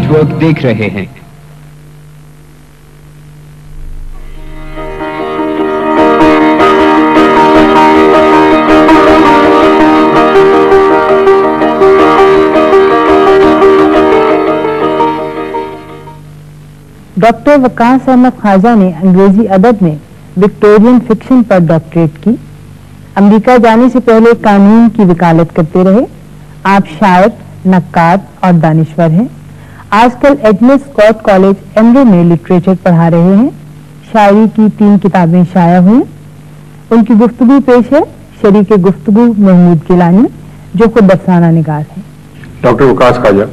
Network دیکھ رہے ہیں۔ ڈاکٹر وقاص احمد خواجہ نے انگریزی ادب میں وکٹورین فکشن پر ڈاکٹریٹ کی۔ امریکہ جانے سے پہلے قانون کی وکالت کرتے رہے۔ آپ شاعر، نقاد اور دانشور ہیں۔ آج کل ایڈمز اسکاٹ کالج ایمرے میں لٹریچر پڑھا رہے ہیں۔ شاعری کی 3 کتابیں شائع ہوئیں۔ ان کی گفتگو پیش ہے شریک گفتگو محمود گیلانی جو خود افسانہ نگار ہیں۔ ڈاکٹر وقاص خواجہ،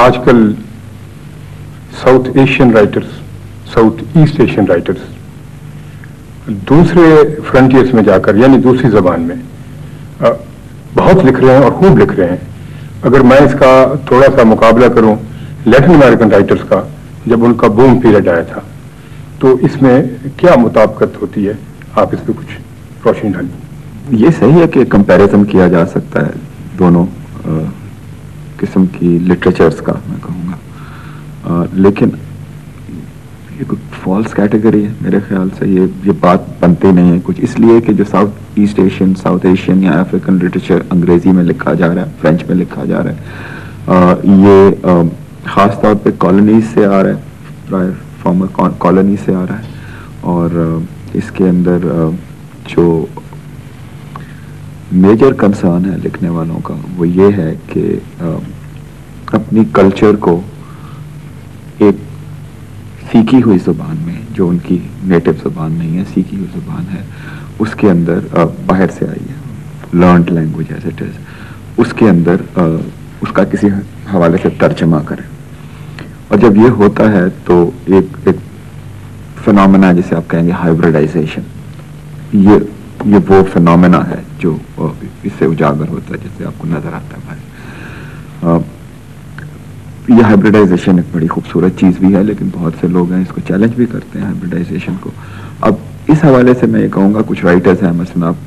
آج کل south Asian writers, south East Asian writers دوسرے فرنٹیئرز میں جا کر یعنی دوسری زبان میں بہت لکھ رہے ہیں اور خوب لکھ رہے ہیں۔ اگر میں اس کا تھوڑا سا مقابلہ کروں لیٹن امریکن رائٹرز کا، جب ان کا بوم پیریڈ آیا تھا، تو اس میں کیا مطابقت ہوتی ہے؟ آپ اس پہ کچھ روشنی ڈالیں۔ یہ صحیح ہے کہ کمپیریزن کیا جا سکتا ہے دونوں قسم کی لٹریچرز کا، میں کہوں گا، لیکن یہ کوئی فالس کیٹیگری ہے میرے خیال سے۔ یہ بات بنتی نہیں ہے کچھ، اس لیے کہ جو south East Asian, south Asian یا افریقن لٹریچر انگریزی میں لکھا جا رہا ہے، فرینچ میں لکھا جا رہا ہے، یہ خاص طور پہ کالونیز سے آ رہا ہے، فارمر کالونی سے آ رہا ہے، اور اس کے اندر جو میجر کنسرن ہے لکھنے والوں کا وہ یہ ہے کہ اپنی کلچر کو ایک سیکھی ہوئی زبان میں، جو ان کی نیٹو زبان نہیں ہے، سیکھی ہوئی زبان ہے، اس کے اندر باہر سے آئی ہے، learned language as it is, اس کے اندر اس کا کسی حوالے سے ترجمہ کریں۔ اور جب یہ ہوتا ہے تو ایک فنومینا جسے آپ کہیں گے ہائبریڈائزیشن، یہ وہ فنومینا ہے جو اس سے اجاگر ہوتا ہے، جیسے آپ کو نظر آتا ہے بھائی۔ یہ ہائبریڈائزیشن ایک بڑی خوبصورت چیز بھی ہے، لیکن بہت سے لوگ ہیں اس کو چیلنج بھی کرتے ہیں ہائبریڈائزیشن کو۔ اب اس حوالے سے میں یہ کہوں گا کچھ رائٹرز ہیں، مثلا آپ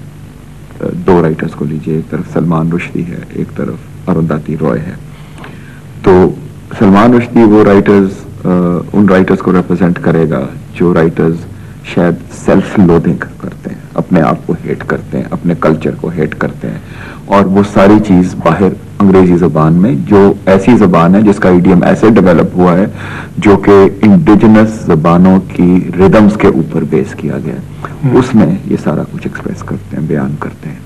2 رائٹرز کو لیجئے، ایک طرف سلمان رشدی ہے، ایک طرف اروندھتی رائے ہے۔ تو سلمان رشدی وہ رائٹرز، ان رائٹرز کو ریپرزینٹ کرے گا جو رائٹرز شاید سیلف لودنگ کرتے ہیں، اپنے آپ کو ہیٹ کرتے ہیں، اپنے کلچر کو ہیٹ کرتے ہیں، اور وہ ساری چیز باہر انگریزی زبان میں، جو ایسی زبان ہے جس کا ایڈیم ایسے ڈیولپ ہوا ہے جو کہ انڈیجنس زبانوں کی ریدمز کے اوپر بیس کیا گیا ہے، اس میں یہ سارا کچھ ایکسپریس کرتے ہیں، بیان کرتے ہیں۔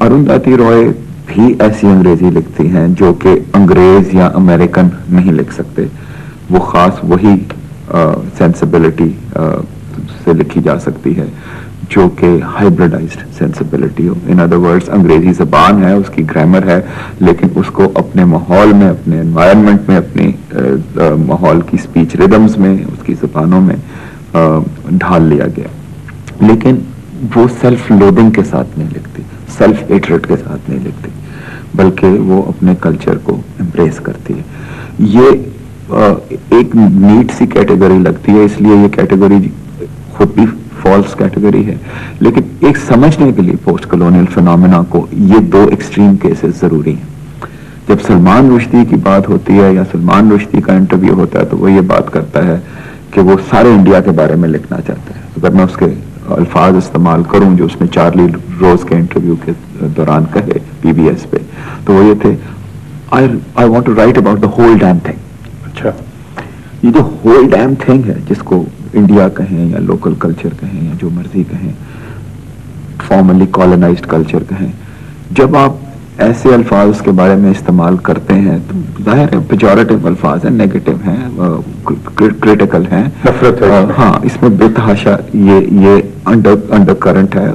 اروندھتی رائے بھی ایسی انگریزی لکھتی ہیں جو کہ انگریز یا امریکن نہیں لکھ سکتے، وہ خاص وہی سینسبلٹی سے لکھی جا سکتی ہے جو کہ ہائبریڈائزڈ sensibility who. In other words انگریزی زبان ہے، اس کی گرامر ہے، لیکن اس کو اپنے ماحول میں، اپنے انوائرمنٹ میں، اپنے ماحول کی سپیچ ریدمز میں، اس کی زبانوں میں ڈھال لیا گیا، لیکن وہ سیلف لودنگ کے ساتھ نہیں لکھتی، سیلف ہیٹریڈ کے ساتھ نہیں لکھتی، بلکہ وہ اپنے کلچر کو امپریس کرتی ہے۔ یہ ایک نیٹ سی کیٹیگری لگتی ہے، اس لیے یہ کیٹیگری خود بھی فالس کیٹیگری ہے، لیکن ایک سمجھنے کے لیے پوسٹ کلونیل فنومینا کو یہ 2 ایکسٹریم کیسز ضروری ہیں۔ جب سلمان رشدی کی بات ہوتی ہے یا سلمان رشدی کا انٹرویو ہوتا ہے تو وہ یہ بات کرتا ہے کہ وہ سارے انڈیا کے بارے میں لکھنا چاہتا ہے۔ اگر میں اس کے الفاظ استعمال کروں جو اس نے چارلی روز کے انٹرویو کے دوران کہے PBS پہ، تو وہ یہ تھے I want to write about the whole damn thing۔ اچھا، یہ جو whole damn thing ہے، جس کو انڈیا کہیں یا لوکل کلچر کہیں یا جو مرضی کہیں، فارملی کالونائزڈ کلچر کہیں، جب آپ ایسے الفاظ کے بارے میں استعمال کرتے ہیں تو ظاہر ہے پیجوریٹو الفاظ ہیں، نیگیٹو ہیں، کریٹیکل ہیں، ہاں، اس میں بے تحاشا یہ انڈر کرنٹ ہے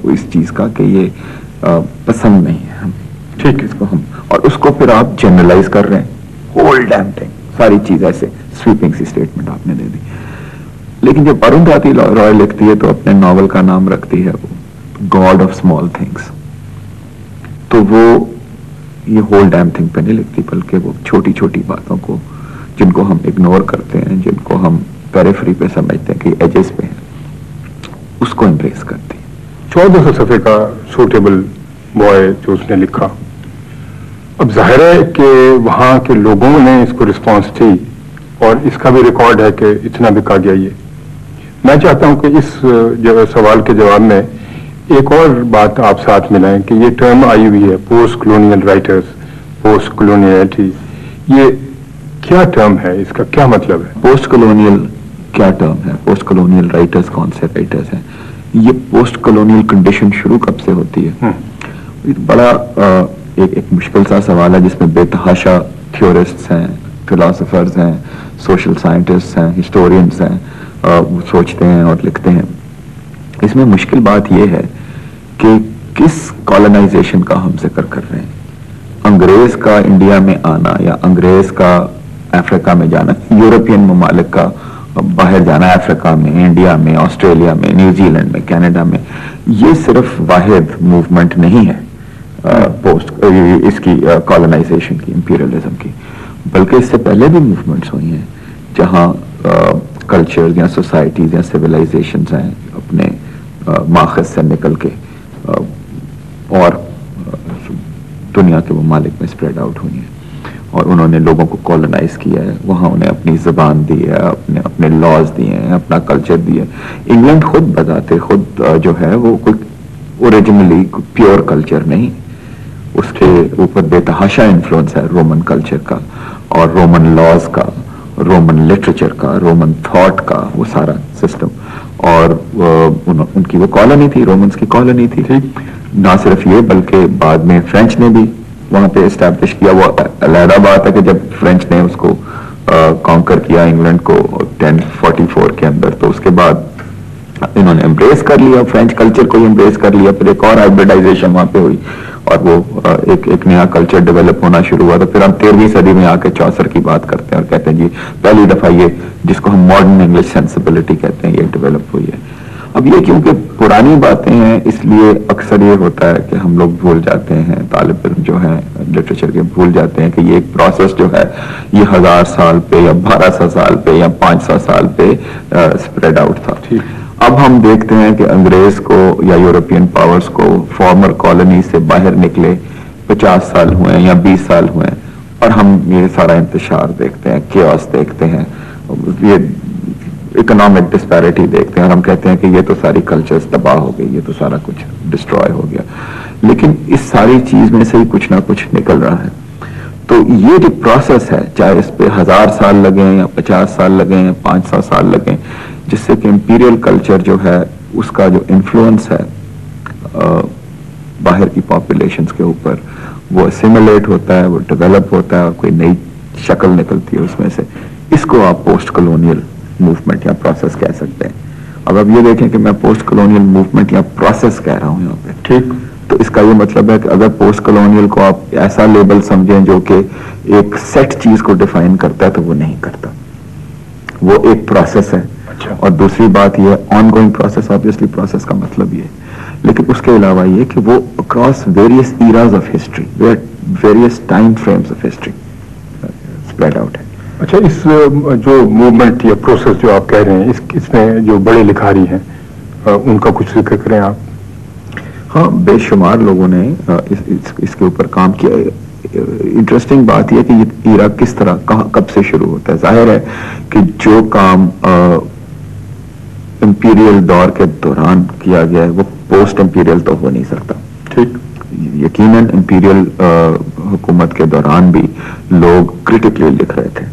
اس چیز کا کہ یہ پسند نہیں ہے ہم، ٹھیک، اس کو ہم، اور اس کو پھر آپ جنرلائز کر رہے ہیں، ہول ڈیم تھنگ، ساری چیز ایسے سویپنگ سی اسٹیٹمنٹ آپ نے دے دی۔ لیکن جب اروندھتی رائے لکھتی ہے تو اپنے ناول کا نام رکھتی ہے وہ گاڈ آف اسمال تھنگس، تو وہ یہ ہول ڈیم تھنگ پہ نہیں لکھتی، بلکہ وہ چھوٹی چھوٹی باتوں کو جن کو ہم اگنور کرتے ہیں، جن کو ہم پیریفری پہ سمجھتے ہیں کہ ایجز پہ ہیں، اس کو امپریس کرتی ہے۔ 1400 صفحے کا سوٹیبل بوائے جو اس نے لکھا، اب ظاہر ہے کہ وہاں کے لوگوں نے اس کو رسپانس تھی اور اس کا بھی ریکارڈ ہے کہ اتنا بکا گیا یہ۔ میں چاہتا ہوں کہ اس سوال کے جواب میں ایک اور بات آپ ساتھ ملائیں کہ یہ ٹرم آئی ہوئی ہے پوسٹ کلونیل رائٹرز، پوسٹ کلونیلٹی، یہ کیا ٹرم ہے، اس کا کیا مطلب ہے؟ پوسٹ کلونیل کیا ٹرم ہے؟ پوسٹ کلونیل رائٹرز کون سے رائٹرز ہیں؟ یہ پوسٹ کلونیل کنڈیشن شروع کب سے ہوتی ہے؟ بڑا ایک مشکل سا سوال ہے جس میں بے تحاشا تھیورسٹس ہیں، فلاسفرز ہیں، سوشل سائنٹسٹ ہیں، ہسٹورینز ہیں، وہ سوچتے ہیں اور لکھتے ہیں۔ اس میں مشکل بات یہ ہے کہ کس کالونائزیشن کا ہم ذکر کر رہے ہیں۔ انگریز کا انڈیا میں آنا یا انگریز کا افریقہ میں جانا، یورپین ممالک کا باہر جانا، افریقہ میں، انڈیا میں، آسٹریلیا میں، نیوزی لینڈ میں، کینیڈا میں، یہ صرف واحد موومنٹ نہیں ہے پوسٹ اس کی کالونائزیشن کی، امپیریلزم کی، بلکہ اس سے پہلے بھی موومنٹس ہوئی ہیں جہاں کلچرز یا سوسائٹیز یا سویلائزیشنز ہیں اپنے ماخذ سے نکل کے اور دنیا کے ممالک میں اسپریڈ آؤٹ ہوئی ہیں اور انہوں نے لوگوں کو کالونائز کیا ہے، وہاں انہیں اپنی زبان دی ہے، اپنے لاز دیے ہیں، اپنا کلچر دیا ہے۔ انگلینڈ خود بذات خود جو ہے وہ کوئی اوریجنلی پیور کلچر نہیں، اس کے اوپر بے تحاشا انفلوئنس ہے رومن کلچر کا اور رومن لاز کا، رومن لٹریچر کا، رومن تھاٹ کا، وہ سارا سسٹم، اور ان کی وہ کالونی تھی، رومنز کی کالونی تھی۔ نہ صرف یہ بلکہ بعد میں فرینچ نے بھی وہاں پہ اسٹیبلش کیا۔ وہ علیحدہ بات ہے کہ جب فرینچ نے اس کو کانکر کیا انگلینڈ کو 1044 کے اندر، تو اس کے بعد انہوں نے امبریس کر لیا، فرینچ کلچر کو ہی امبریس کر لیا، پھر ایک اور ہائبریڈائزیشن وہاں پہ ہوئی اور وہ ایک نیا کلچر ڈیولپ ہونا شروع ہوا۔ تو پھر ہم 13ویں صدی میں آ کے چوسر کی بات کرتے ہیں اور کہتے ہیں جی پہلی دفعہ یہ جس کو ہم ماڈرن انگلش سینسبلٹی کہتے ہیں یہ ڈیولپ ہوئی ہے۔ اب یہ کیونکہ پرانی باتیں ہیں اس لیے اکثر یہ ہوتا ہے کہ ہم لوگ بھول جاتے ہیں، طالب علم جو ہیں لٹریچر کے بھول جاتے ہیں کہ یہ ایک پروسیس جو ہے یہ 1000 سال پہ یا 1200 سال پہ یا 500 سال پہ اسپریڈ آؤٹ تھا۔ اب ہم دیکھتے ہیں کہ انگریز کو یا یورپین پاورز کو فارمر کالونی سے باہر نکلے 50 سال ہوئے ہیں یا 20 سال ہوئے ہیں اور ہم یہ سارا انتشار دیکھتے ہیں، کیوس دیکھتے ہیں، یہ اکنامک ڈسپیرٹی دیکھتے ہیں اور ہم کہتے ہیں کہ یہ تو ساری کلچرز تباہ ہو گئی، یہ تو سارا کچھ ڈسٹروائے ہو گیا۔ لیکن اس ساری چیز میں سے ہی کچھ نہ کچھ نکل رہا ہے۔ تو یہ جو پروسیس ہے، چاہے اس پہ 1000 سال لگیں یا 50 سال لگیں یا 500 سال لگیں، جس سے کہ امپیریل کلچر جو ہے اس کا جو انفلوئنس ہے باہر کی پاپولیشنز کے اوپر وہ اسیمولیٹ ہوتا ہے، وہ ڈیولپ ہوتا ہے اور کوئی نئی شکل نکلتی ہے اس میں سے، اس کو آپ پوسٹ کلونیل موومنٹ یا پروسیس کہہ سکتے ہیں۔ اب آپ یہ دیکھیں کہ میں پوسٹ کلونیل موومنٹ یا پروسیس کہہ رہا ہوں یہاں پہ، ٹھیک؟ تو اس کا یہ مطلب ہے کہ اگر پوسٹ کلونیل کو آپ ایسا لیبل سمجھیں جو کہ ایک سیٹ چیز کو ڈیفائن کرتا ہے تو وہ نہیں کرتا، وہ ایک پروسیس ہے۔ اور دوسری بات یہ on going process, obviously process کا مطلب یہ ہے، لیکن اس کے علاوہ یہ کہ وہ across various eras of history, various time frames of history spread out ہے۔ اچھا، اس جو موومنٹ یا پروسیس جو آپ کہہ رہے ہیں اس میں جو بڑے لکھاری ہیں ان کا کچھ ذکر کریں آپ۔ ہاں، بے شمار لوگوں نے اس کے اوپر کام کیا۔ انٹرسٹنگ بات یہ کہ یہ ایرا کس طرح کب سے شروع ہوتا ہے۔ ظاہر ہے کہ جو کام امپیریل دور کے دوران کیا گیا ہے وہ پوسٹ امپیریل تو ہو نہیں سکتا، ٹھیک؟ یقیناً امپیریل حکومت کے دوران بھی لوگ کرٹیکلی لکھ رہے تھے،